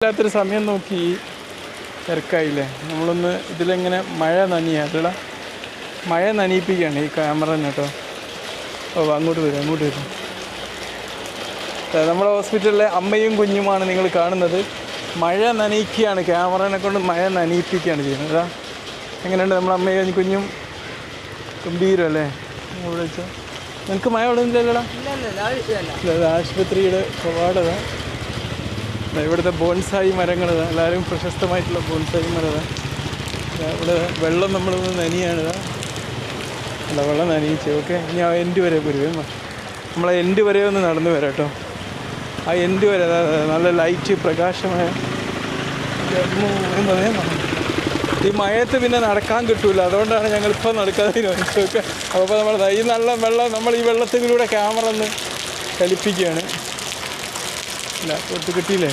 ഇല്ലാത്തൊരു സമയം നോക്കി തിരക്കായില്ലേ. നമ്മളൊന്ന് ഇതിലെങ്ങനെ മഴ നനയാ മഴ നനയിപ്പിക്കുകയാണ് ഈ ക്യാമറ തന്നെ കേട്ടോ. ഓ അങ്ങോട്ട് വരും. നമ്മുടെ ഹോസ്പിറ്റലിലെ അമ്മയും കുഞ്ഞുമാണ് നിങ്ങൾ കാണുന്നത്. മഴ നനയിക്കുകയാണ്, ക്യാമറനെ കൊണ്ട് മഴ നനയിപ്പിക്കുകയാണ് ചെയ്യുന്നത്. അതാ എങ്ങനെയുണ്ട് നമ്മുടെ അമ്മയും കുഞ്ഞും? ഗംഭീരം അല്ലേ? ഇവിടെ വെച്ചാൽ നിനക്ക് മഴ ഇവിടുന്നില്ലല്ലോടാ? ഇല്ല, ആശുപത്രിയുടെ കവാടത. ഇവിടുത്തെ ബോൺസായി മരങ്ങൾ, എല്ലാവരും പ്രശസ്തമായിട്ടുള്ള ബോൺസായി മരം. ഇവിടെ വെള്ളം നമ്മളൊന്ന് നനിയാണിതാ. അല്ല, വെള്ളം നനയിച്ചു. ഓക്കെ, ഇനി ആ എൻഡ് വരെ വരുവേ. നമ്മളെ എൻഡ് വരെ ഒന്ന് നടന്നു വരാം കേട്ടോ. ആ എൻഡ് വരെ നല്ല ലൈറ്റ് പ്രകാശമായ. ഈ മഴയത്ത് പിന്നെ നടക്കാൻ കിട്ടൂല, അതുകൊണ്ടാണ് ഞങ്ങളിപ്പോൾ നടക്കാതെ തീരുമാനിച്ചതൊക്കെ. അപ്പോൾ നമ്മൾ ഈ നല്ല വെള്ളം, നമ്മൾ ഈ വെള്ളത്തിലൂടെ ക്യാമറ ഒന്ന് ചലിപ്പിക്കുകയാണ്. ഇല്ല, തൊട്ട് കിട്ടിയില്ലേ?